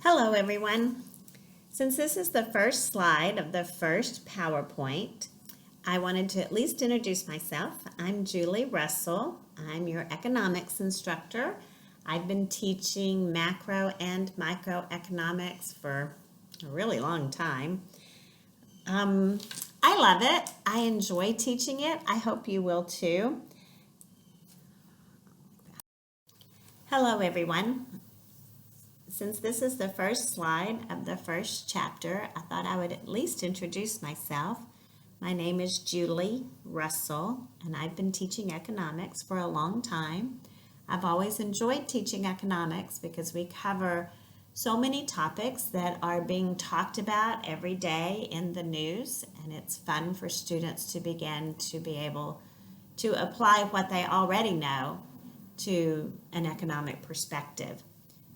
Hello everyone. Since this is the first slide of the first PowerPoint, I wanted to at least introduce myself. I'm Julie Russell. I'm your economics instructor. I've been teaching macro and microeconomics for a really long time. I love it. I enjoy teaching it. I hope you will too. Hello everyone. Since this is the first slide of the first chapter, I thought I would at least introduce myself. My name is Julie Russell, and I've been teaching economics for a long time. I've always enjoyed teaching economics because we cover so many topics that are being talked about every day in the news, and it's fun for students to begin to be able to apply what they already know to an economic perspective.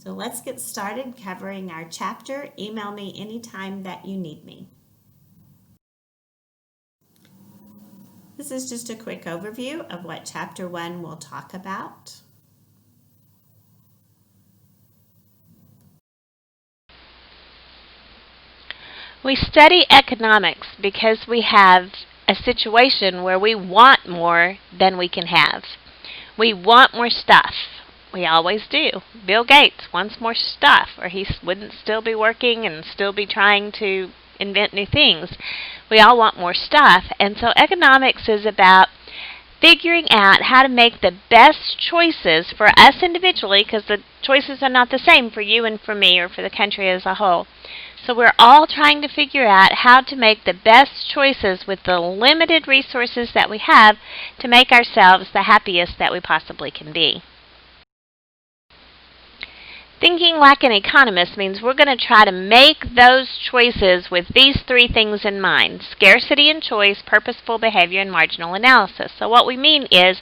So let's get started covering our chapter. Email me anytime that you need me. This is just a quick overview of what Chapter 1 will talk about. We study economics because we have a situation where we want more than we can have. We want more stuff. We always do. Bill Gates wants more stuff, or he wouldn't still be working and still be trying to invent new things. We all want more stuff, and so economics is about figuring out how to make the best choices for us individually, because the choices are not the same for you and for me or for the country as a whole. So we're all trying to figure out how to make the best choices with the limited resources that we have to make ourselves the happiest that we possibly can be. Thinking like an economist means we're going to try to make those choices with these three things in mind: scarcity and choice, purposeful behavior, and marginal analysis. So what we mean is,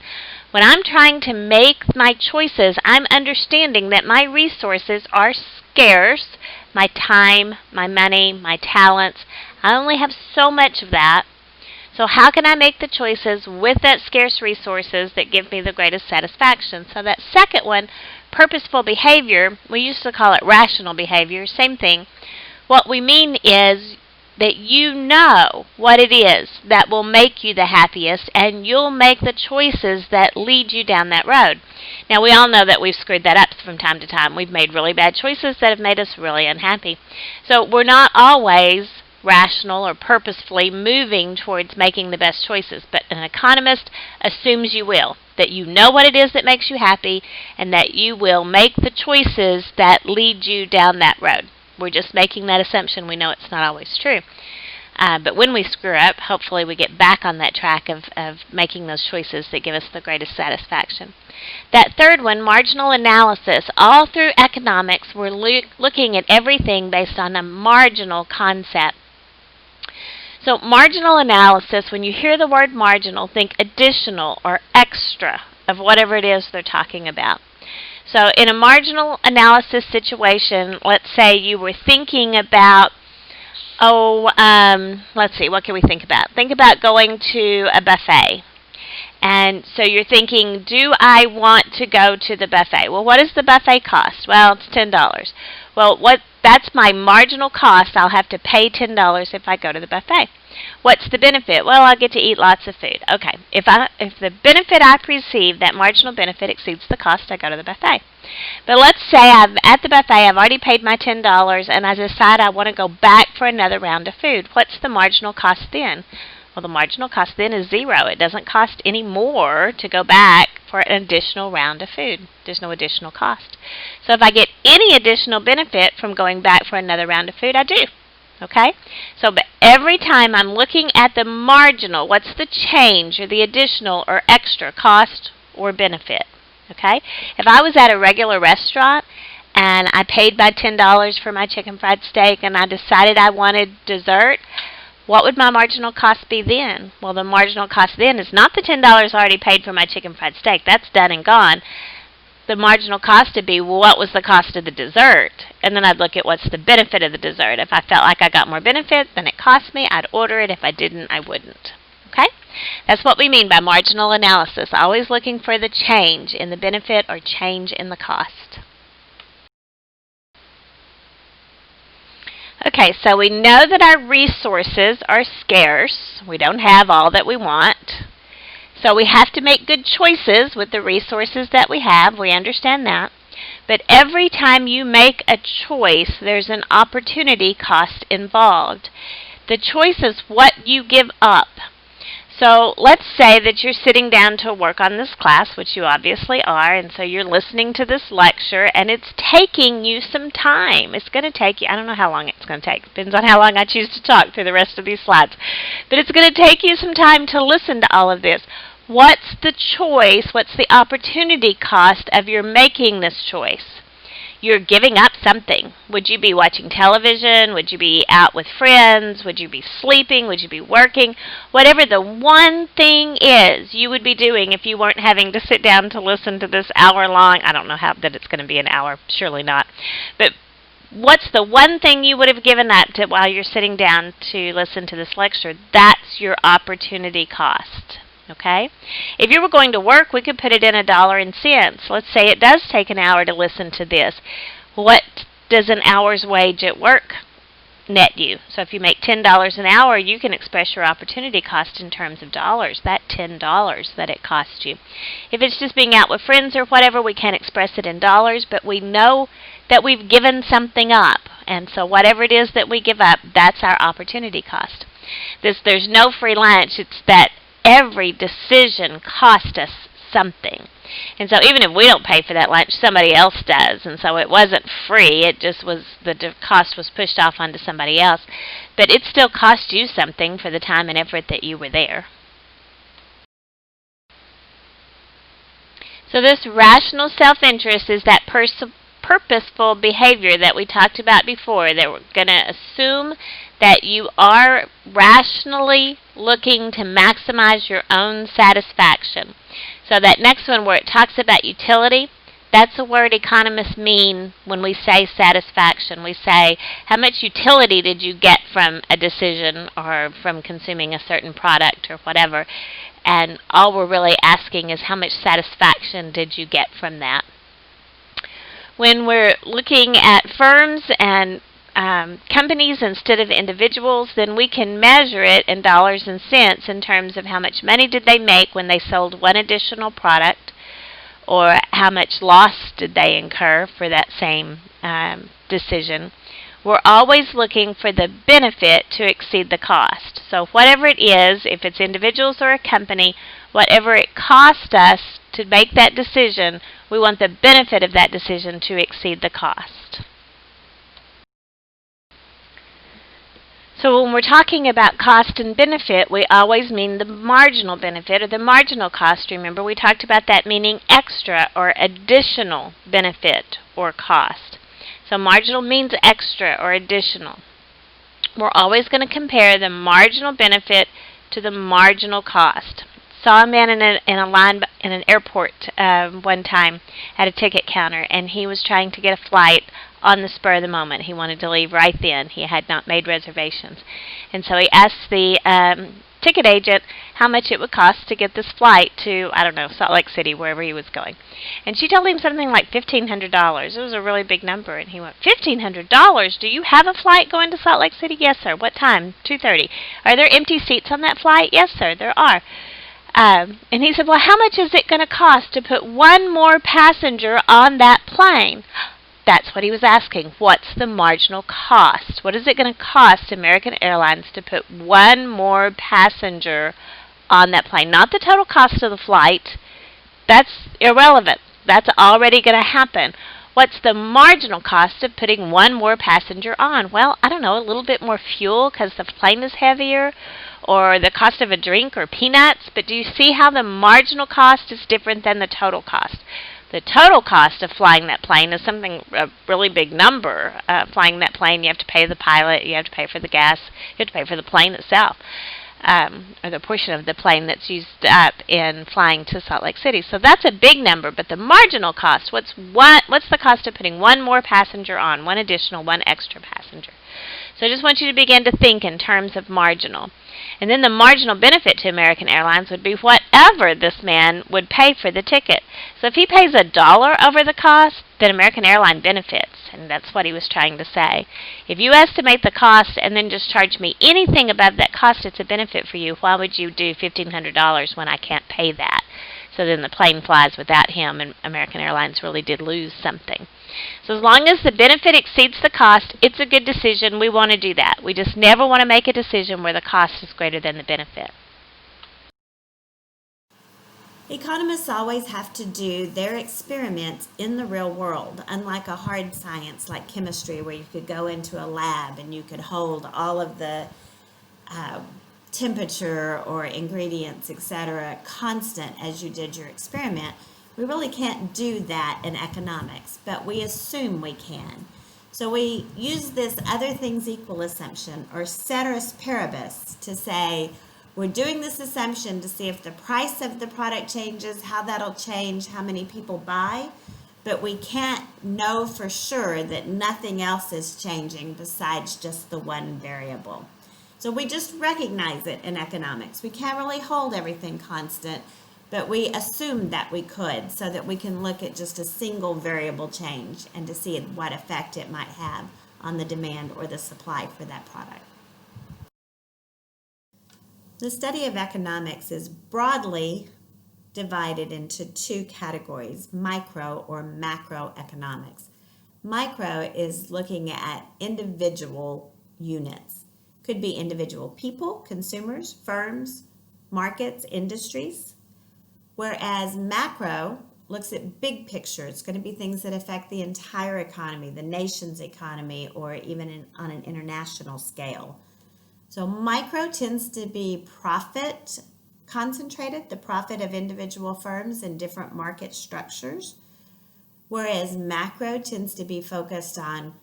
when I'm trying to make my choices, I'm understanding that my resources are scarce. My time, my money, my talents, I only have so much of that. So how can I make the choices with that scarce resources that give me the greatest satisfaction? So that second one, purposeful behavior, we used to call it rational behavior, same thing. What we mean is that you know what it is that will make you the happiest, and you'll make the choices that lead you down that road. Now, we all know that we've screwed that up from time to time. We've made really bad choices that have made us really unhappy. So we're not always rational or purposefully moving towards making the best choices, but an economist assumes you will, that you know what it is that makes you happy, and that you will make the choices that lead you down that road. We're just making that assumption. We know it's not always true. But when we screw up, hopefully we get back on that track of making those choices that give us the greatest satisfaction. That third one, marginal analysis. All through economics, we're looking at everything based on a marginal concept. So marginal analysis, when you hear the word marginal, think additional or extra of whatever it is they're talking about. So in a marginal analysis situation, let's say you were thinking about, let's see, what can we think about? Think about going to a buffet. And so you're thinking, do I want to go to the buffet? Well, what does the buffet cost? Well, it's $10. Well, that's my marginal cost. I'll have to pay $10 if I go to the buffet. What's the benefit? Well, I'll get to eat lots of food. Okay, if the benefit I perceive, that marginal benefit exceeds the cost, I go to the buffet. But let's say I'm at the buffet, I've already paid my $10, and I decide I want to go back for another round of food. What's the marginal cost then? Well, the marginal cost then is zero. It doesn't cost any more to go back for an additional round of food. There's no additional cost. So if I get any additional benefit from going back for another round of food, I do. Okay? So but every time I'm looking at the marginal, what's the change or the additional or extra cost or benefit? Okay? If I was at a regular restaurant and I paid my $10 for my chicken fried steak and I decided I wanted dessert, what would my marginal cost be then? Well, the marginal cost then is not the $10 already paid for my chicken fried steak. That's done and gone. The marginal cost would be, well, what was the cost of the dessert? And then I'd look at what's the benefit of the dessert. If I felt like I got more benefit than it cost me, I'd order it. If I didn't, I wouldn't. Okay? That's what we mean by marginal analysis, always looking for the change in the benefit or change in the cost. Okay, so we know that our resources are scarce. We don't have all that we want. So we have to make good choices with the resources that we have. We understand that. But every time you make a choice, there's an opportunity cost involved. The choice is what you give up. So let's say that you're sitting down to work on this class, which you obviously are, and so you're listening to this lecture, and it's taking you some time. It's going to take you, I don't know how long it's going to take. Depends on how long I choose to talk through the rest of these slides. But it's going to take you some time to listen to all of this. What's the choice? What's the opportunity cost of your making this choice? You're giving up something. Would you be watching television? Would you be out with friends? Would you be sleeping? Would you be working? Whatever the one thing is you would be doing if you weren't having to sit down to listen to this hour-long, I don't know how that it's going to be an hour, surely not. But what's the one thing you would have given up to while you're sitting down to listen to this lecture? That's your opportunity cost. Okay? If you were going to work, we could put it in $1 and cents. Let's say it does take an hour to listen to this. What does an hour's wage at work net you? So if you make $10 an hour, you can express your opportunity cost in terms of dollars, that $10 that it costs you. If it's just being out with friends or whatever, we can't express it in dollars, but we know that we've given something up. And so whatever it is that we give up, that's our opportunity cost. There's no free lunch. It's that every decision cost us something. And so even if we don't pay for that lunch, somebody else does. And so it wasn't free. It just was, the cost was pushed off onto somebody else. But it still cost you something for the time and effort that you were there. So this rational self-interest is that purposeful behavior that we talked about before, that we're going to assume that you are rationally looking to maximize your own satisfaction. So that next one where it talks about utility, that's a word economists mean when we say satisfaction. We say, how much utility did you get from a decision or from consuming a certain product or whatever? And all we're really asking is how much satisfaction did you get from that? When we're looking at firms and companies instead of individuals, then we can measure it in dollars and cents in terms of how much money did they make when they sold one additional product, or how much loss did they incur for that same decision. We're always looking for the benefit to exceed the cost. So whatever it is, if it's individuals or a company, whatever it cost us to make that decision, we want the benefit of that decision to exceed the cost. So when we're talking about cost and benefit, we always mean the marginal benefit or the marginal cost. Remember, we talked about that meaning extra or additional benefit or cost. So marginal means extra or additional. We're always going to compare the marginal benefit to the marginal cost. Saw a man in an airport one time at a ticket counter, and he was trying to get a flight on the spur of the moment. He wanted to leave right then. He had not made reservations. And so he asked the ticket agent how much it would cost to get this flight to, I don't know, Salt Lake City, wherever he was going. And she told him something like $1,500. It was a really big number. And he went, $1,500? Do you have a flight going to Salt Lake City? Yes, sir. What time? 2:30. Are there empty seats on that flight? Yes, sir, there are. And he said, well, how much is it going to cost to put one more passenger on that plane? That's what he was asking. What's the marginal cost? What is it going to cost American Airlines to put one more passenger on that plane? Not the total cost of the flight. That's irrelevant. That's already going to happen. What's the marginal cost of putting one more passenger on? Well, I don't know, a little bit more fuel because the plane is heavier, or the cost of a drink or peanuts. But do you see how the marginal cost is different than the total cost? The total cost of flying that plane is something, a really big number. Flying that plane, you have to pay the pilot, you have to pay for the gas, you have to pay for the plane itself, or the portion of the plane that's used up in flying to Salt Lake City. So that's a big number, but the marginal cost, what's the cost of putting one more passenger on, one additional, one extra passenger? So I just want you to begin to think in terms of marginal. And then the marginal benefit to American Airlines would be whatever this man would pay for the ticket. So if he pays $1 over the cost, then American Airlines benefits, and that's what he was trying to say. If you estimate the cost and then just charge me anything above that cost, it's a benefit for you. Why would you do $1,500 when I can't pay that? So then the plane flies without him, and American Airlines really did lose something. So as long as the benefit exceeds the cost, it's a good decision. We want to do that. We just never want to make a decision where the cost is greater than the benefit. Economists always have to do their experiments in the real world, unlike a hard science like chemistry, where you could go into a lab and you could hold all of the temperature or ingredients, etc., constant as you did your experiment. We really can't do that in economics, but we assume we can. So we use this other things equal assumption, or ceteris paribus, to say we're doing this assumption to see if the price of the product changes, how that'll change, how many people buy, but we can't know for sure that nothing else is changing besides just the one variable. So we just recognize it in economics. We can't really hold everything constant, but we assume that we could, so that we can look at just a single variable change and to see what effect it might have on the demand or the supply for that product. The study of economics is broadly divided into two categories, micro or macroeconomics. Micro is looking at individual units. Could be individual people, consumers, firms, markets, industries. Whereas macro looks at big picture. It's going to be things that affect the entire economy, the nation's economy, or even on an international scale. So micro tends to be profit concentrated, the profit of individual firms in different market structures, whereas macro tends to be focused on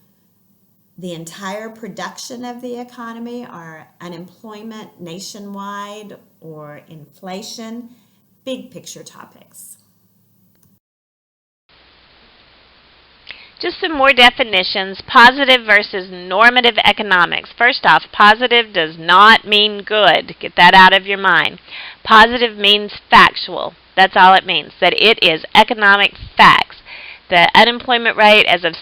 the entire production of the economy, or unemployment nationwide, or inflation, big picture topics. Just some more definitions. Positive versus normative economics. First off, positive does not mean good. Get that out of your mind. Positive means factual. That's all it means, that it is economic facts. The unemployment rate as of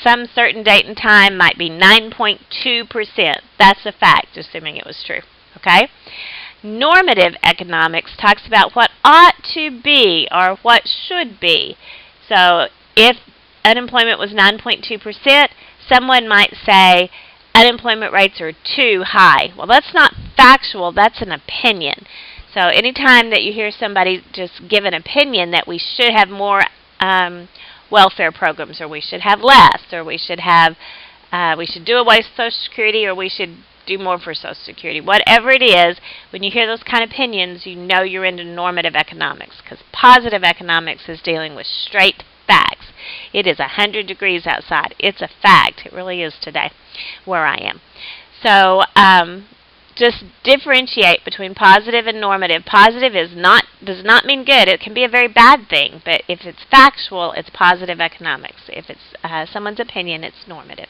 some certain date and time might be 9.2%. That's a fact, assuming it was true. Okay? Normative economics talks about what ought to be or what should be. So if unemployment was 9.2%, someone might say unemployment rates are too high. Well, that's not factual, that's an opinion. So anytime that you hear somebody just give an opinion that we should have more welfare programs, or we should have less, or we should do away with Social Security, or we should do more for Social Security. Whatever it is, when you hear those kind of opinions, you know you're into normative economics, because positive economics is dealing with straight facts. It is 100 degrees outside. It's a fact. It really is today where I am. So just differentiate between positive and normative. Positive does not mean good. It can be a very bad thing, but if it's factual, it's positive economics. If it's someone's opinion, it's normative.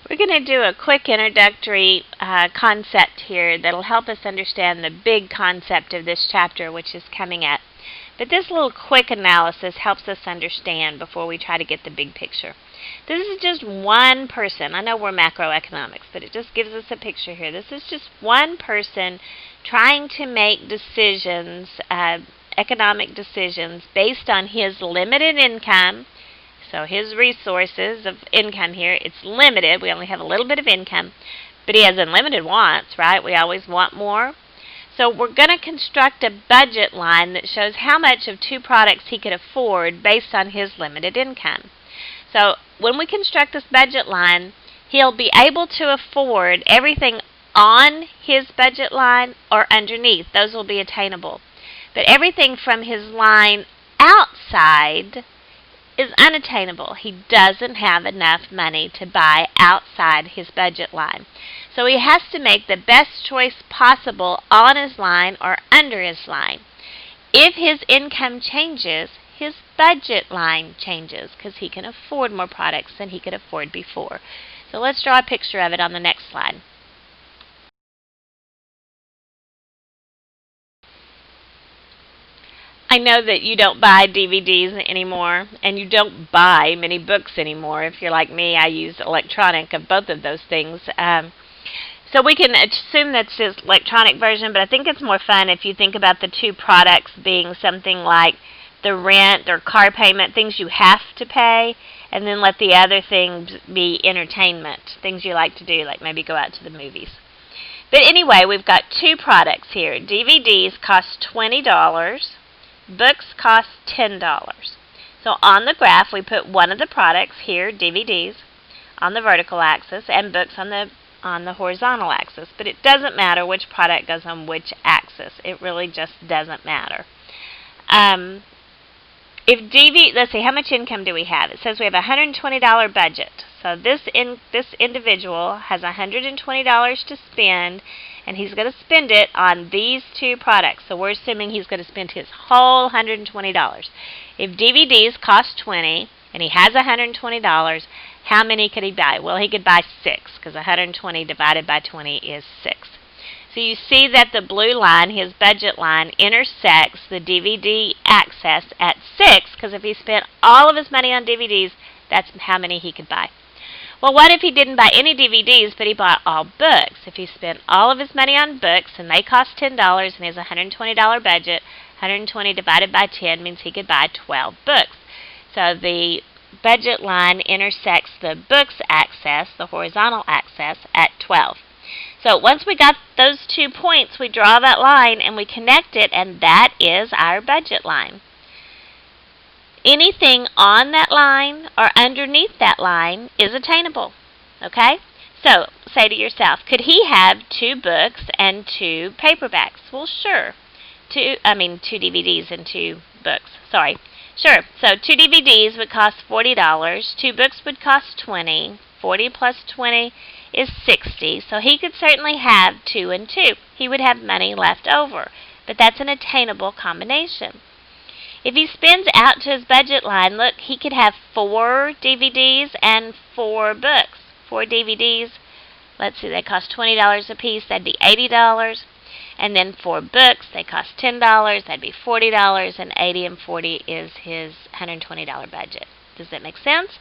We're going to do a quick introductory concept here that'll help us understand the big concept of this chapter, which is coming at. But this little quick analysis helps us understand before we try to get the big picture. This is just one person. I know we're macroeconomics, but it just gives us a picture here. This is just one person trying to make decisions, economic decisions, based on his limited income. So his resources of income here, it's limited. We only have a little bit of income, but he has unlimited wants, right? We always want more. So we're going to construct a budget line that shows how much of two products he could afford based on his limited income. So when we construct this budget line, he'll be able to afford everything on his budget line or underneath. Those will be attainable. But everything from his line outside is unattainable. He doesn't have enough money to buy outside his budget line. So he has to make the best choice possible on his line or under his line. If his income changes, his budget line changes because he can afford more products than he could afford before. So let's draw a picture of it on the next slide. I know that you don't buy DVDs anymore, and you don't buy many books anymore. If you're like me, I use electronic of both of those things. So we can assume that's his electronic version, but I think it's more fun if you think about the two products being something like the rent or car payment, things you have to pay, and then let the other things be entertainment, things you like to do, like maybe go out to the movies. But anyway, we've got two products here. DVDs cost $20. Books cost $10. So on the graph, we put one of the products here, DVDs, on the vertical axis and books on the horizontal axis. But it doesn't matter which product goes on which axis. It really just doesn't matter. Let's see, how much income do we have? It says we have a $120 budget. So this individual has $120 to spend, and he's going to spend it on these two products. So we're assuming he's going to spend his whole $120. If DVDs cost $20 and he has $120, how many could he buy? Well, he could buy 6 because 120 divided by 20 is 6. So you see that the blue line, his budget line, intersects the DVD access at 6 because if he spent all of his money on DVDs, that's how many he could buy. Well, what if he didn't buy any DVDs, but he bought all books? If he spent all of his money on books, and they cost $10, and he has a $120 budget, 120 divided by 10 means he could buy 12 books. So the budget line intersects the books axis, the horizontal axis, at 12. So once we got those 2 points, we draw that line, and we connect it, and that is our budget line. Anything on that line or underneath that line is attainable. Okay? So, say to yourself, could he have 2 books and 2 paperbacks? Well, sure. 2 DVDs and 2 books. Sorry. Sure. So 2 DVDs would cost $40. 2 books would cost $20. 40 plus 20 is 60. So he could certainly have 2 and 2. He would have money left over. But that's an attainable combination. If he spends out to his budget line, look, he could have 4 DVDs and 4 books. 4 DVDs, let's see, they cost $20 a piece, that'd be $80. And then 4 books, they cost $10, that'd be $40, and 80 and 40 is his $120 budget. Does that make sense?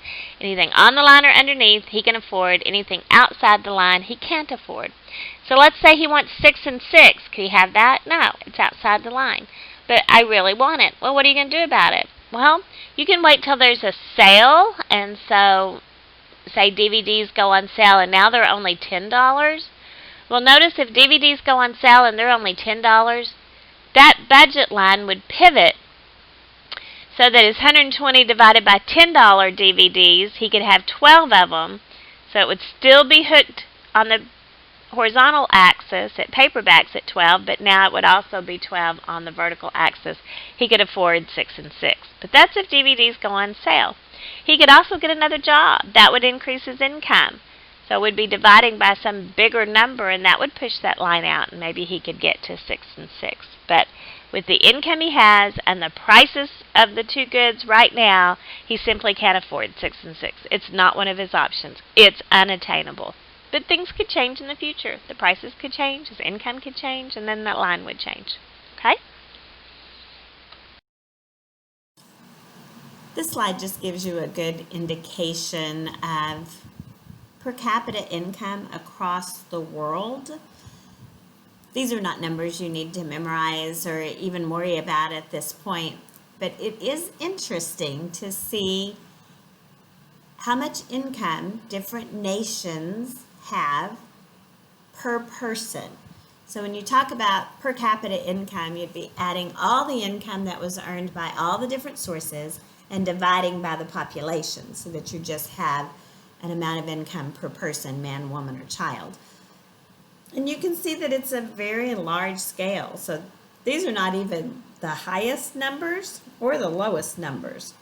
Anything on the line or underneath, he can afford. Anything outside the line, he can't afford. So let's say he wants 6 and 6. Could he have that? No, it's outside the line. But I really want it. Well, what are you going to do about it? Well, you can wait till there's a sale, and so say DVDs go on sale and now they're only $10. Well, notice if DVDs go on sale and they're only $10, that budget line would pivot so that his 120 divided by $10 DVDs, he could have 12 of them, so it would still be hooked on the horizontal axis at paperbacks at 12, but now it would also be 12 on the vertical axis. He could afford 6 and 6. But that's if DVDs go on sale. He could also get another job. That would increase his income. So we'd be dividing by some bigger number, and that would push that line out, and maybe he could get to 6 and 6. But with the income he has and the prices of the 2 goods right now, he simply can't afford 6 and 6. It's not one of his options. It's unattainable. But things could change in the future. The prices could change, his income could change, and then that line would change. Okay? This slide just gives you a good indication of per capita income across the world. These are not numbers you need to memorize or even worry about at this point, but it is interesting to see how much income different nations have per person. So when you talk about per capita income, you'd be adding all the income that was earned by all the different sources and dividing by the population so that you just have an amount of income per person, man, woman, or child. And you can see that it's a very large scale. So these are not even the highest numbers or the lowest numbers.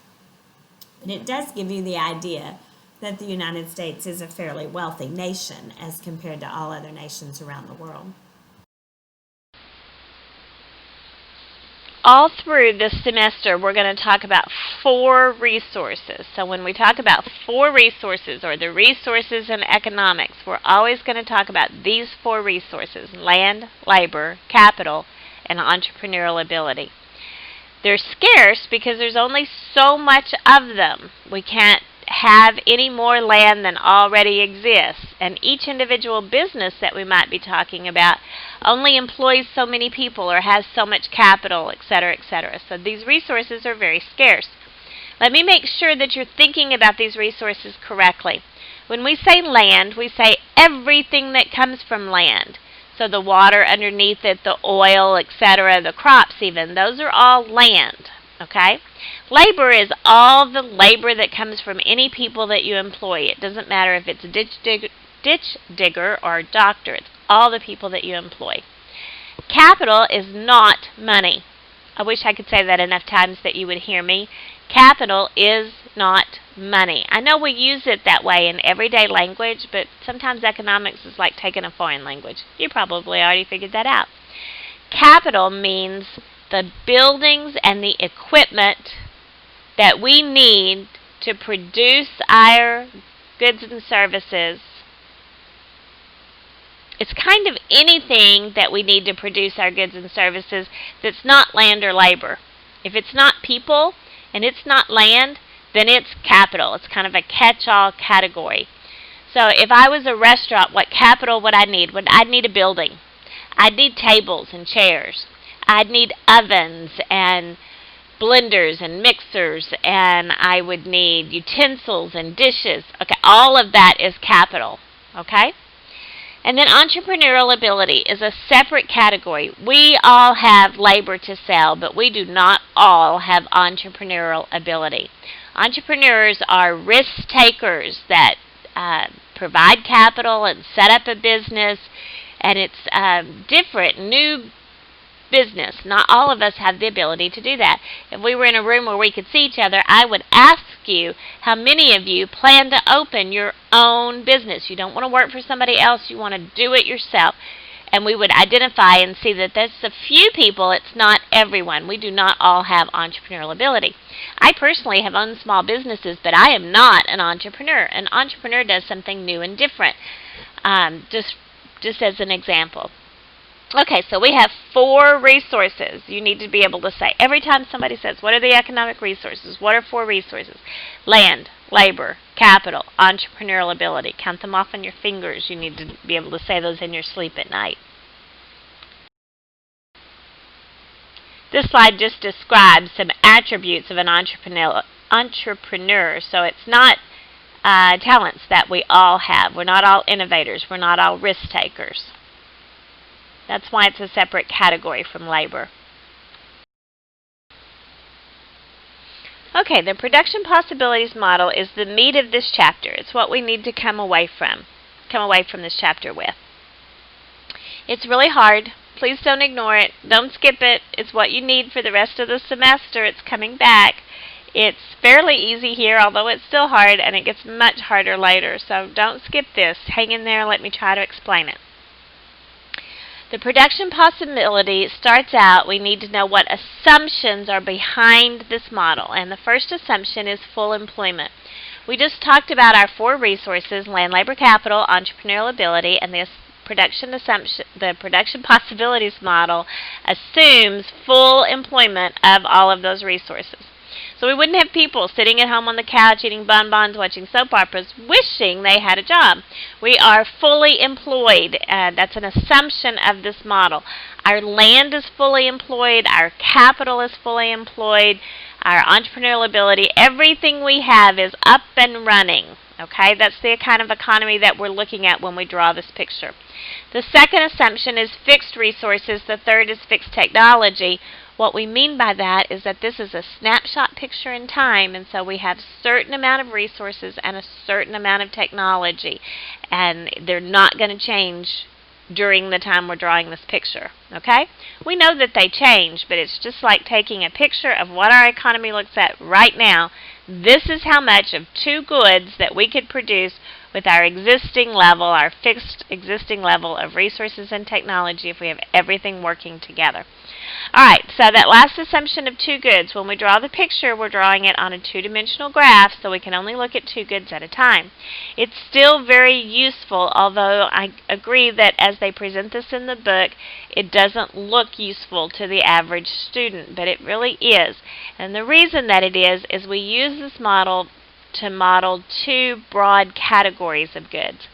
And it does give you the idea that the United States is a fairly wealthy nation as compared to all other nations around the world. all through this semester, we're going to talk about 4 resources. So when we talk about 4 resources, or the resources in economics, we're always going to talk about these 4 resources: land, labor, capital, and entrepreneurial ability. They're scarce because there's only so much of them. We can't have any more land than already exists, and each individual business that we might be talking about only employs so many people or has so much capital, etc., etc. So these resources are very scarce. Let me make sure that you're thinking about these resources correctly. When we say land, we say everything that comes from land. So the water underneath it, the oil, etc., the crops even, those are all land. Okay? Labor is all the labor that comes from any people that you employ. It doesn't matter if it's a ditch digger or a doctor. It's all the people that you employ. Capital is not money. I wish I could say that enough times that you would hear me. Capital is not money. I know we use it that way in everyday language, but sometimes economics is like taking a foreign language. You probably already figured that out. Capital means the buildings and the equipment that we need to produce our goods and services. It's kind of anything that we need to produce our goods and services that's not land or labor. If it's not people and it's not land, then it's capital. It's kind of a catch-all category. So if I was a restaurant, what capital would I need? I'd need a building. I'd need tables and chairs. I'd need ovens and blenders and mixers, and I would need utensils and dishes. Okay, all of that is capital. Okay? And then entrepreneurial ability is a separate category. We all have labor to sell, but we do not all have entrepreneurial ability. Entrepreneurs are risk takers that provide capital and set up a business, and it's different, new business. Not all of us have the ability to do that. If we were in a room where we could see each other, I would ask you how many of you plan to open your own business. You don't want to work for somebody else. You want to do it yourself. And we would identify and see that there's a few people. It's not everyone. We do not all have entrepreneurial ability. I personally have owned small businesses, but I am not an entrepreneur. An entrepreneur does something new and different. Just as an example. Okay, so we have 4 resources you need to be able to say. Every time somebody says, what are the economic resources? What are 4 resources? Land, labor, capital, entrepreneurial ability. Count them off on your fingers. You need to be able to say those in your sleep at night. This slide just describes some attributes of an entrepreneur. So it's not talents that we all have. We're not all innovators. We're not all risk takers. That's why it's a separate category from labor. Okay, the production possibilities model is the meat of this chapter. It's what we need to come away from this chapter with. It's really hard. Please don't ignore it. Don't skip it. It's what you need for the rest of the semester. It's coming back. It's fairly easy here, although it's still hard, and it gets much harder later. So don't skip this. Hang in there. Let me try to explain it. The production possibility starts out, we need to know what assumptions are behind this model. And the first assumption is full employment. We just talked about our 4 resources: land, labor, capital, entrepreneurial ability, and the production possibilities model assumes full employment of all of those resources. So we wouldn't have people sitting at home on the couch eating bonbons, watching soap operas, wishing they had a job. We are fully employed. That's an assumption of this model. Our land is fully employed. Our capital is fully employed. Our entrepreneurial ability, everything we have is up and running. Okay, that's the kind of economy that we're looking at when we draw this picture. The second assumption is fixed resources. The third is fixed technology. What we mean by that is that this is a snapshot picture in time, and so we have a certain amount of resources and a certain amount of technology, and they're not going to change during the time we're drawing this picture. Okay? We know that they change, but it's just like taking a picture of what our economy looks at right now. This is how much of 2 goods that we could produce with our existing level, our fixed existing level of resources and technology if we have everything working together. All right, so that last assumption of two goods, when we draw the picture, we're drawing it on a two-dimensional graph, so we can only look at two goods at a time. It's still very useful, although I agree that as they present this in the book, it doesn't look useful to the average student, but it really is. And the reason that it is we use this model to model two broad categories of goods.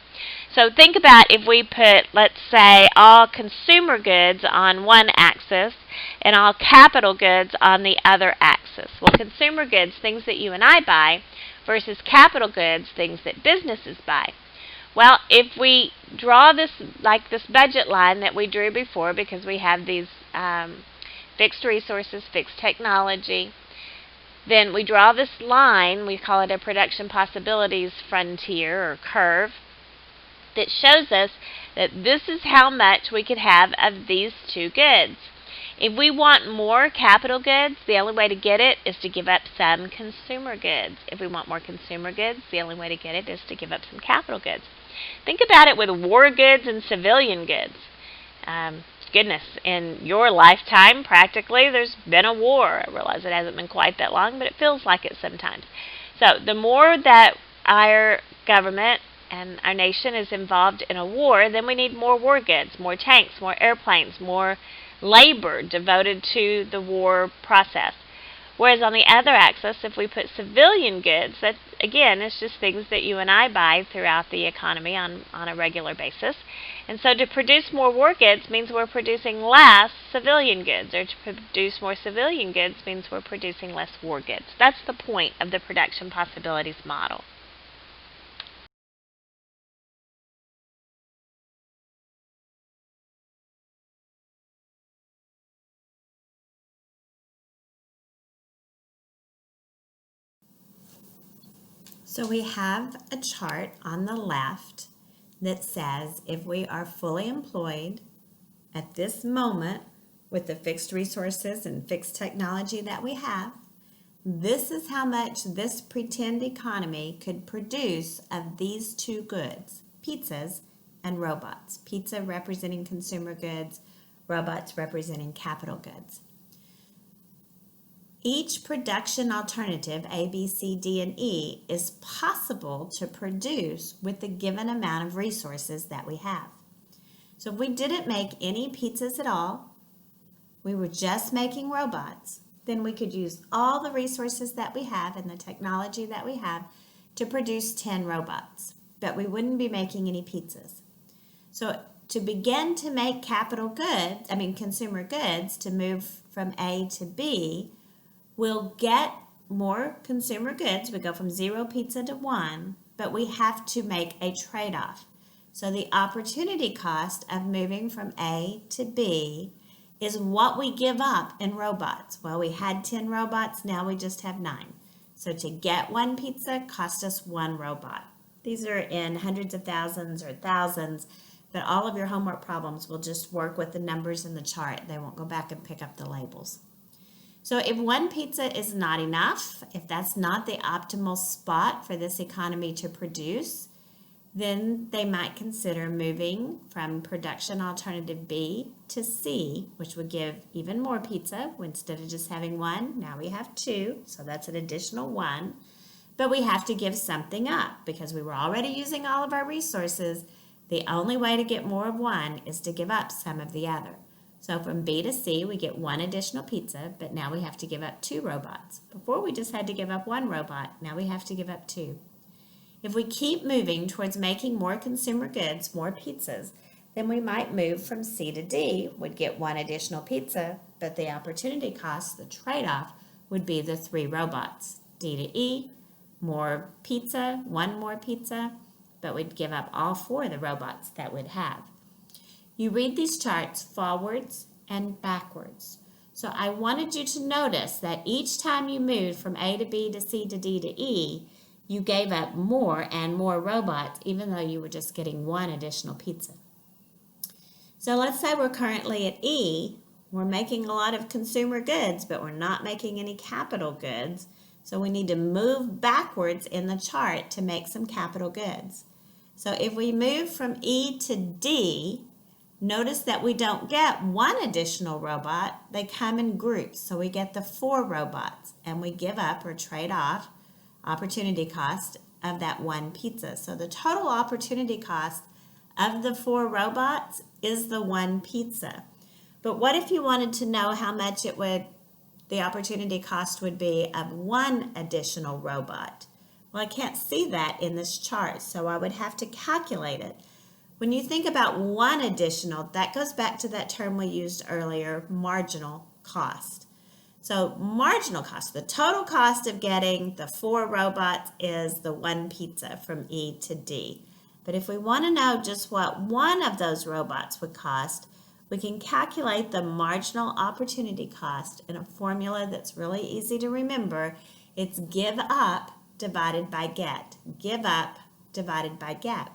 So think about if we put, let's say, all consumer goods on one axis and all capital goods on the other axis. Well, consumer goods, things that you and I buy, versus capital goods, things that businesses buy. Well, if we draw this like this budget line that we drew before, because we have these fixed resources, fixed technology, then we draw this line, we call it a production possibilities frontier or curve, that shows us that this is how much we could have of these two goods. If we want more capital goods, the only way to get it is to give up some consumer goods. If we want more consumer goods, the only way to get it is to give up some capital goods. Think about it with war goods and civilian goods. Goodness, in your lifetime, practically, there's been a war. I realize it hasn't been quite that long, but it feels like it sometimes. So the more that our government and our nation is involved in a war, then we need more war goods, more tanks, more airplanes, more labor devoted to the war process. Whereas on the other axis, if we put civilian goods, that again is just things that you and I buy throughout the economy on a regular basis. And so to produce more war goods means we're producing less civilian goods, or to produce more civilian goods means we're producing less war goods. That's the point of the production possibilities model. So we have a chart on the left that says if we are fully employed at this moment with the fixed resources and fixed technology that we have, this is how much this pretend economy could produce of these two goods, pizzas and robots. Pizza representing consumer goods, robots representing capital goods. Each production alternative, A, B, C, D, and E, is possible to produce with the given amount of resources that we have. So if we didn't make any pizzas at all, we were just making robots, then we could use all the resources that we have and the technology that we have to produce 10 robots, but we wouldn't be making any pizzas. So to begin to make consumer goods, to move from A to B, we'll get more consumer goods. We go from 0 pizza to 1, but we have to make a trade-off. So the opportunity cost of moving from A to B is what we give up in robots. Well, we had 10 robots, now we just have 9. So to get 1 pizza cost us 1 robot. These are in hundreds of thousands or thousands, but all of your homework problems will just work with the numbers in the chart. They won't go back and pick up the labels. So if 1 pizza is not enough, if that's not the optimal spot for this economy to produce, then they might consider moving from production alternative B to C, which would give even more pizza. Instead of just having 1, now we have 2, so that's an additional 1. But we have to give something up because we were already using all of our resources. The only way to get more of 1 is to give up some of the other. So from B to C, we get 1 additional pizza, but now we have to give up 2 robots. Before we just had to give up 1 robot, now we have to give up 2. If we keep moving towards making more consumer goods, more pizzas, then we might move from C to D, would get 1 additional pizza, but the opportunity cost, the trade-off, would be the 3 robots. D to E, more pizza, 1 more pizza, but we'd give up all 4 of the robots that we'd have. You read these charts forwards and backwards. So I wanted you to notice that each time you moved from A to B to C to D to E, you gave up more and more robots, even though you were just getting 1 additional pizza. So let's say we're currently at E. We're making a lot of consumer goods, but we're not making any capital goods. So we need to move backwards in the chart to make some capital goods. So if we move from E to D, Notice that we don't get one additional robot. They come in groups. So we get the 4 robots and we give up or trade off opportunity cost of that 1 pizza. So the total opportunity cost of the 4 robots is the 1 pizza. But what if you wanted to know how much the opportunity cost would be of 1 additional robot? Well, I can't see that in this chart, so I would have to calculate it. When you think about 1 additional, that goes back to that term we used earlier, marginal cost. So marginal cost, the total cost of getting the 4 robots is the 1 pizza from E to D. But if we want to know just what one of those robots would cost, we can calculate the marginal opportunity cost in a formula that's really easy to remember. It's give up divided by get. Give up divided by get.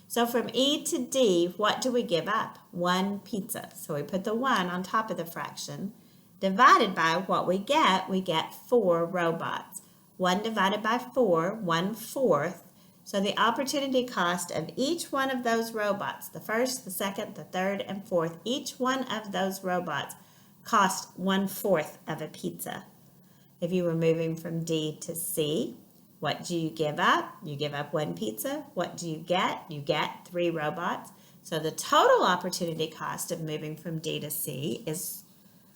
So from E to D, what do we give up? 1 pizza. So we put the 1 on top of the fraction. Divided by what we get 4 robots. 1 divided by 4, 1/4. So the opportunity cost of each one of those robots, the first, the second, the third, and fourth, each one of those robots cost 1/4 of a pizza. If you were moving from D to C, what do you give up? You give up 1 pizza. What do you get? You get 3 robots. So the total opportunity cost of moving from D to C is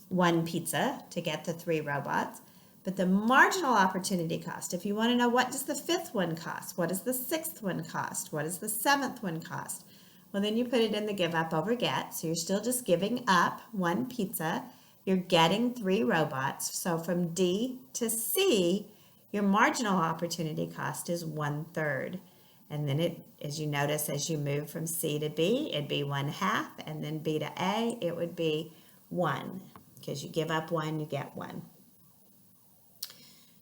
1 pizza to get the 3 robots. But the marginal opportunity cost, if you want to know what does the 5th one cost, what does the 6th one cost, what does the 7th one cost, well, then you put it in the give up over get. So you're still just giving up 1 pizza. You're getting 3 robots. So from D to C, your marginal opportunity cost is 1/3. And then as you notice, as you move from C to B, it'd be 1/2. And then B to A, it would be 1. Because you give up 1, you get 1.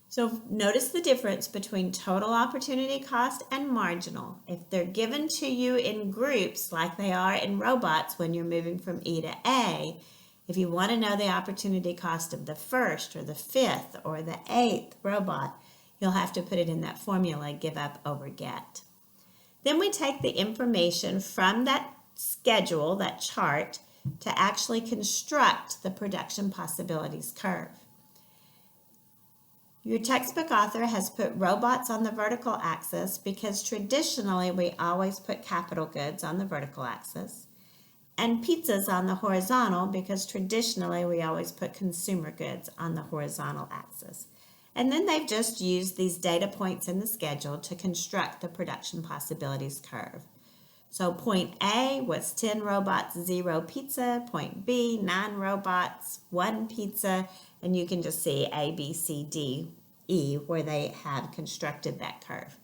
So notice the difference between total opportunity cost and marginal. If they're given to you in groups like they are in robots when you're moving from E to A, if you want to know the opportunity cost of the 1st or the 5th or the 8th robot, you'll have to put it in that formula, give up over get. Then we take the information from that schedule, that chart, to actually construct the production possibilities curve. Your textbook author has put robots on the vertical axis because traditionally we always put capital goods on the vertical axis, and pizzas on the horizontal because traditionally we always put consumer goods on the horizontal axis. And then they've just used these data points in the schedule to construct the production possibilities curve. So point A was 10 robots, 0 pizza. Point B, 9 robots, 1 pizza. And you can just see A, B, C, D, E, where they have constructed that curve.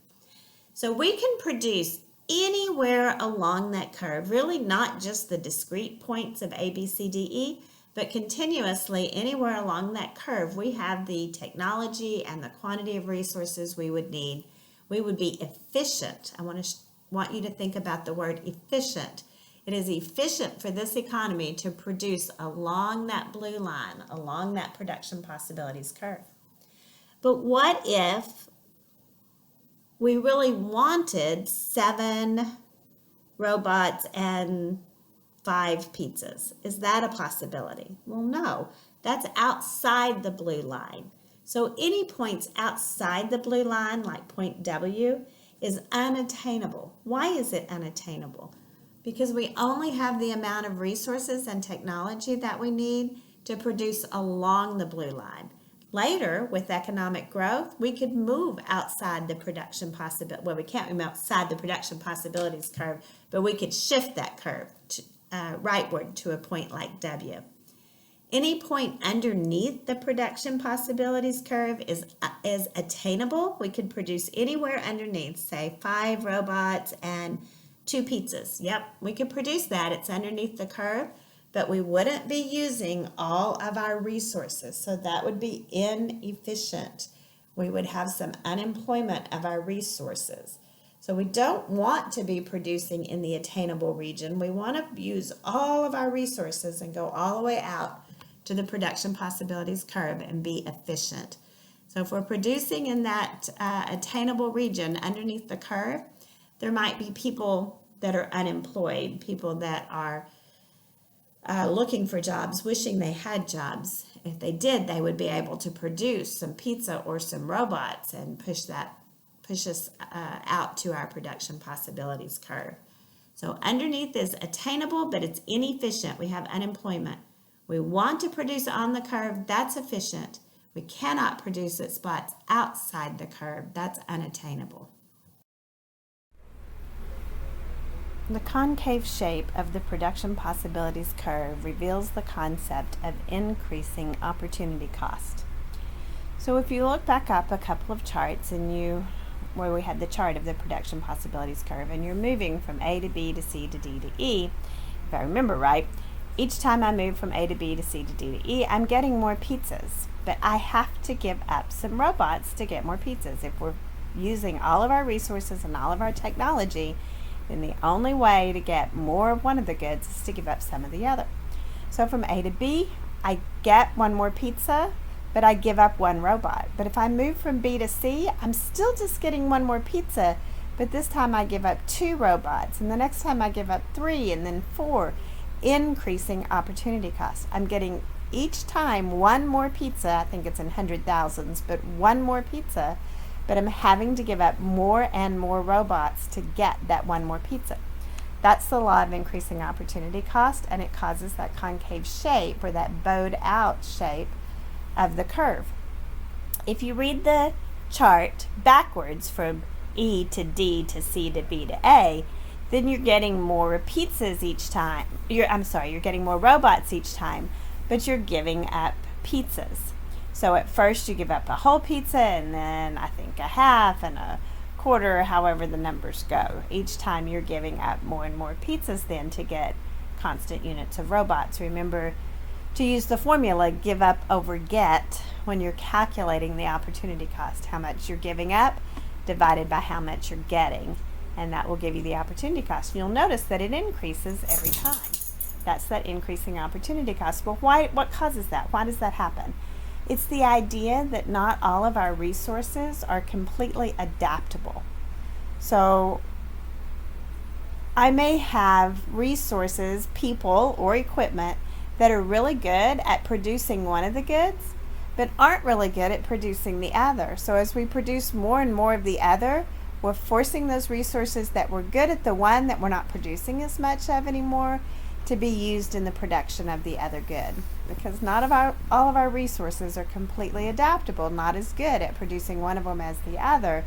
So we can produce anywhere along that curve, really not just the discrete points of A, B, C, D, E, but continuously anywhere along that curve, we have the technology and the quantity of resources we would need. We would be efficient. I want you to think about the word efficient. It is efficient for this economy to produce along that blue line, along that production possibilities curve. But what if we really wanted 7 robots and 5 pizzas? Is that a possibility? Well, no, that's outside the blue line. So any points outside the blue line, like point W, is unattainable. Why is it unattainable? Because we only have the amount of resources and technology that we need to produce along the blue line. Later, with economic growth, we could move outside the production possibility. Well, we can't move outside the production possibilities curve, but we could shift that curve to, rightward to a point like W. Any point underneath the production possibilities curve is attainable. We could produce anywhere underneath, say 5 robots and 2 pizzas. Yep, we could produce that. It's underneath the curve, but we wouldn't be using all of our resources. So that would be inefficient. We would have some unemployment of our resources. So we don't want to be producing in the attainable region. We want to use all of our resources and go all the way out to the production possibilities curve and be efficient. So if we're producing in that attainable region underneath the curve, there might be people that are unemployed, people that are looking for jobs, wishing they had jobs. If they did, they would be able to produce some pizza or some robots and push us out to our production possibilities curve. So underneath is attainable, but it's inefficient. We have unemployment. We want to produce on the curve. That's efficient. We cannot produce at spots outside the curve. That's unattainable. The concave shape of the production possibilities curve reveals the concept of increasing opportunity cost. So if you look back up a couple of charts where we had the chart of the production possibilities curve, and you're moving from A to B to C to D to E, if I remember right, each time I move from A to B to C to D to E, I'm getting more pizzas, but I have to give up some robots to get more pizzas. If we're using all of our resources and all of our technology, then the only way to get more of one of the goods is to give up some of the other. So from A to B, I get one more pizza, but I give up one robot. But if I move from B to C, I'm still just getting one more pizza, but this time I give up 2 robots, and the next time I give up 3, and then 4, increasing opportunity cost. I'm getting each time one more pizza, I think it's in hundred thousands, but one more pizza, but I'm having to give up more and more robots to get that one more pizza. That's the law of increasing opportunity cost, and it causes that concave shape, or that bowed out shape of the curve. If you read the chart backwards from E to D to C to B to A, then you're getting more pizzas each time. You're getting more robots each time, but you're giving up pizzas. So at first you give up a whole pizza, and then I think a half and a quarter, however the numbers go. Each time you're giving up more and more pizzas then to get constant units of robots. Remember to use the formula give up over get when you're calculating the opportunity cost. How much you're giving up divided by how much you're getting, and that will give you the opportunity cost. You'll notice that it increases every time. That's that increasing opportunity cost. Well, what causes that? Why does that happen? It's the idea that not all of our resources are completely adaptable. So I may have resources, people, or equipment that are really good at producing one of the goods, but aren't really good at producing the other. So as we produce more and more of the other, we're forcing those resources that were good at the one that we're not producing as much of anymore to be used in the production of the other good, because all of our resources are completely adaptable, not as good at producing one of them as the other.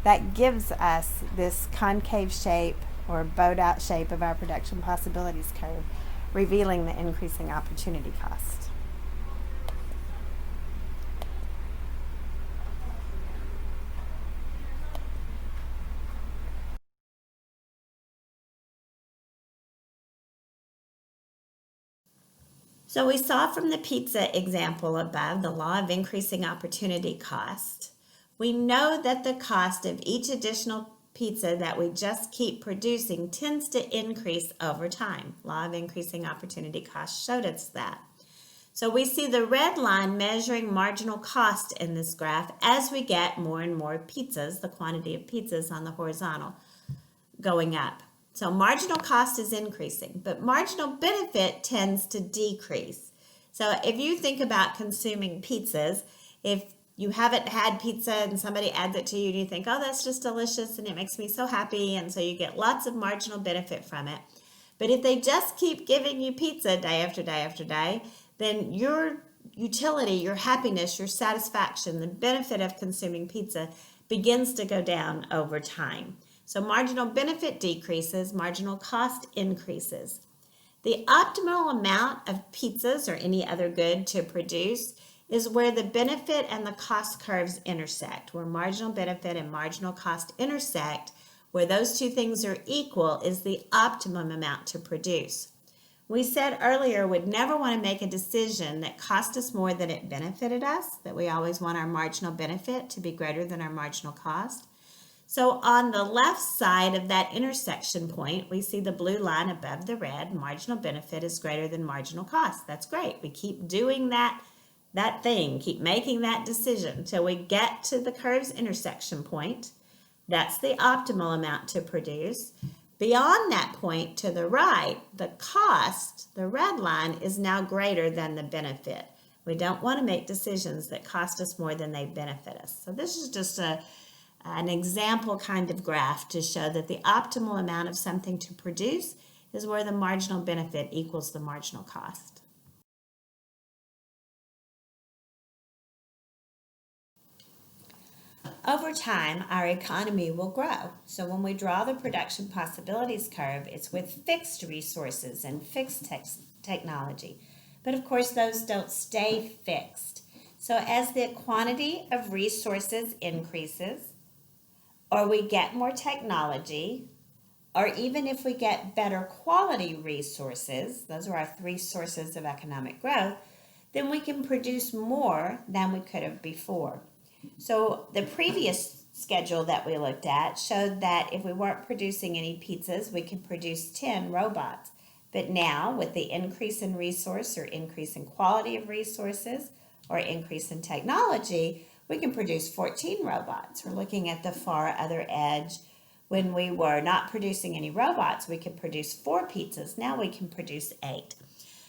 That gives us this concave shape or bowed out shape of our production possibilities curve, revealing the increasing opportunity cost. So we saw from the pizza example above the law of increasing opportunity cost. We know that the cost of each additional pizza that we just keep producing tends to increase over time. Law of increasing opportunity cost showed us that. So we see the red line measuring marginal cost in this graph as we get more and more pizzas, the quantity of pizzas on the horizontal going up. So marginal cost is increasing, but marginal benefit tends to decrease. So if you think about consuming pizzas, if you haven't had pizza and somebody adds it to you and you think, oh, that's just delicious and it makes me so happy, and so you get lots of marginal benefit from it. But if they just keep giving you pizza day after day after day, then your utility, your happiness, your satisfaction, the benefit of consuming pizza begins to go down over time. So marginal benefit decreases, marginal cost increases. The optimal amount of pizzas or any other good to produce is where the benefit and the cost curves intersect, where marginal benefit and marginal cost intersect, where those two things are equal is the optimum amount to produce. We said earlier we'd never want to make a decision that cost us more than it benefited us, that we always want our marginal benefit to be greater than our marginal cost. So on the left side of that intersection point, we see the blue line above the red. Marginal benefit is greater than marginal cost. That's great. We keep doing that thing, keep making that decision till we get to the curve's intersection point. That's the optimal amount to produce. Beyond that point to the right, the cost, the red line, is now greater than the benefit. We don't want to make decisions that cost us more than they benefit us. So this is just an example kind of graph to show that the optimal amount of something to produce is where the marginal benefit equals the marginal cost. Over time, our economy will grow. So when we draw the production possibilities curve, it's with fixed resources and fixed technology. But of course, those don't stay fixed. So as the quantity of resources increases, or we get more technology, or even if we get better quality resources, those are our three sources of economic growth, then we can produce more than we could have before. So the previous schedule that we looked at showed that if we weren't producing any pizzas, we could produce 10 robots. But now, with the increase in resource or increase in quality of resources or increase in technology, we can produce 14 robots. We're looking at the far other edge. When we were not producing any robots, we could produce 4 pizzas. Now we can produce 8.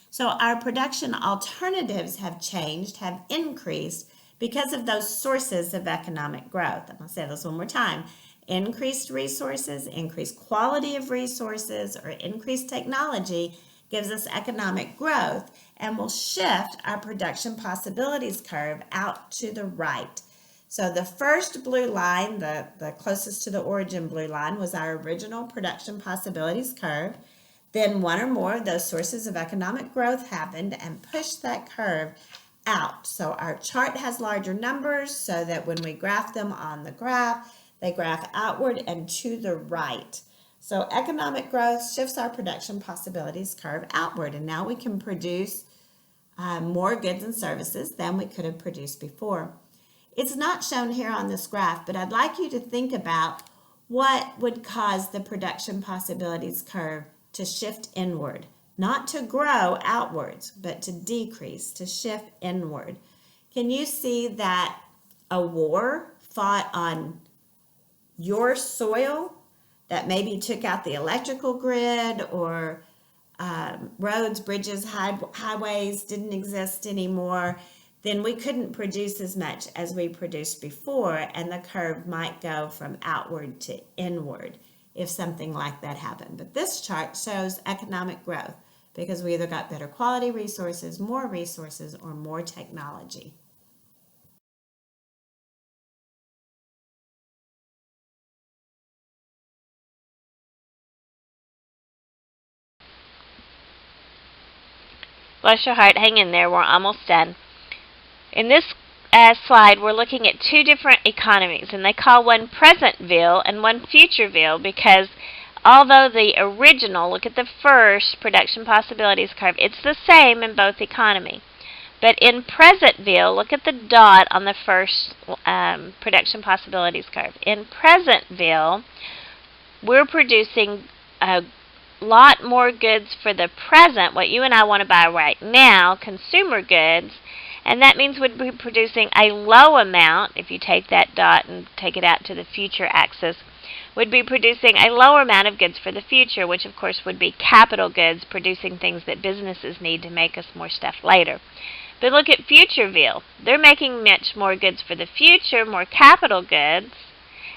So our production alternatives have changed, have increased, because of those sources of economic growth. I'm going to say this one more time. Increased resources, increased quality of resources, or increased technology gives us economic growth and will shift our production possibilities curve out to the right. So the first blue line, the closest to the origin blue line, was our original production possibilities curve. Then one or more of those sources of economic growth happened and pushed that curve out. So our chart has larger numbers so that when we graph them on the graph, they graph outward and to the right. So economic growth shifts our production possibilities curve outward, and now we can produce more goods and services than we could have produced before. It's not shown here on this graph, but I'd like you to think about what would cause the production possibilities curve to shift inward. Not to grow outwards, but to decrease, to shift inward. Can you see that a war fought on your soil that maybe took out the electrical grid, or roads, bridges, highways didn't exist anymore? Then we couldn't produce as much as we produced before, and the curve might go from outward to inward if something like that happened. But this chart shows economic growth, because we either got better quality resources, more resources, or more technology. Bless your heart, hang in there, we're almost done. In this slide, we're looking at 2 different economies, and they call one Presentville and one Futureville, because although the original, look at the first production possibilities curve, it's the same in both economies. But in Presentville, look at the dot on the first production possibilities curve. In Presentville, we're producing a lot more goods for the present, what you and I want to buy right now, consumer goods, and that means we'd be producing a low amount, if you take that dot and take it out to the future axis, would be producing a lower amount of goods for the future, which of course would be capital goods, producing things that businesses need to make us more stuff later. But look at Futureville. They're making much more goods for the future, more capital goods,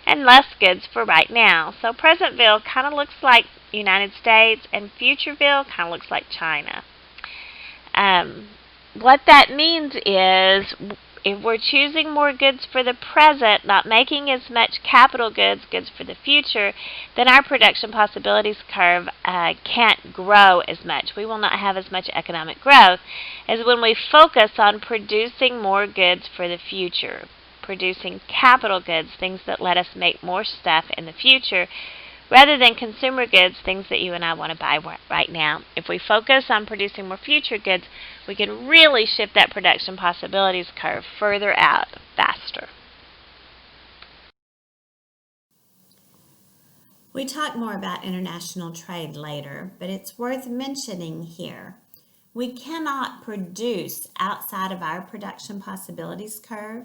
and less goods for right now. So Presentville kind of looks like United States, and Futureville kind of looks like China. What that means is, if we're choosing more goods for the present, not making as much capital goods, goods for the future, then our production possibilities curve can't grow as much. We will not have as much economic growth as when we focus on producing more goods for the future, producing capital goods, things that let us make more stuff in the future, rather than consumer goods, things that you and I want to buy right now. If we focus on producing more future goods, we can really shift that production possibilities curve further out faster. We talk more about international trade later, but it's worth mentioning here. We cannot produce outside of our production possibilities curve,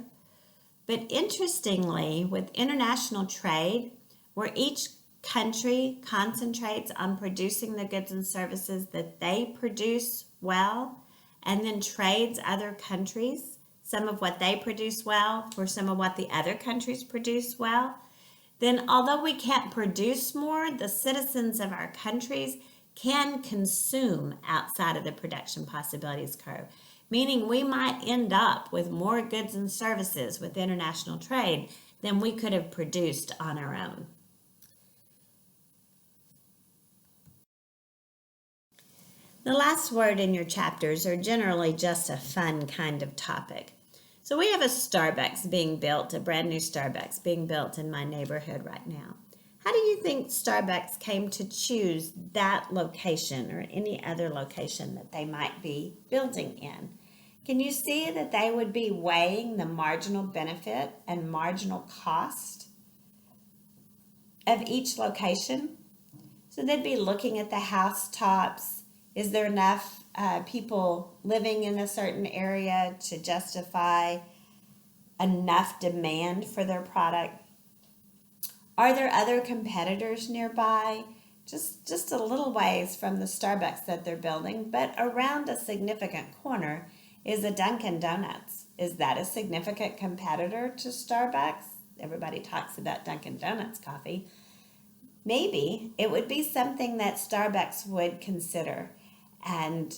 but interestingly, with international trade, where each country concentrates on producing the goods and services that they produce well and then trades other countries some of what they produce well for some of what the other countries produce well, then although we can't produce more, the citizens of our countries can consume outside of the production possibilities curve, meaning we might end up with more goods and services with international trade than we could have produced on our own. The last word in your chapters are generally just a fun kind of topic. So we have a Starbucks being built, a brand new Starbucks being built in my neighborhood right now. How do you think Starbucks came to choose that location or any other location that they might be building in? Can you see that they would be weighing the marginal benefit and marginal cost of each location? So they'd be looking at the housetops. Is there enough people living in a certain area to justify enough demand for their product? Are there other competitors nearby? Just a little ways from the Starbucks that they're building, but around a significant corner is a Dunkin' Donuts. Is that a significant competitor to Starbucks? Everybody talks about Dunkin' Donuts coffee. Maybe it would be something that Starbucks would consider, and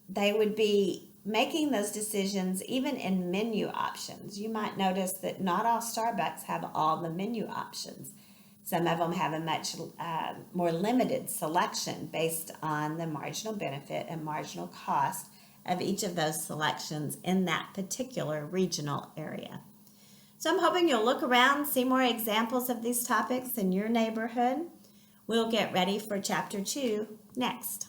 they would be making those decisions even in menu options. You might notice that not all Starbucks have all the menu options. Some of them have a much more limited selection based on the marginal benefit and marginal cost of each of those selections in that particular regional area. So I'm hoping you'll look around, see more examples of these topics in your neighborhood. We'll get ready for Chapter 2 next.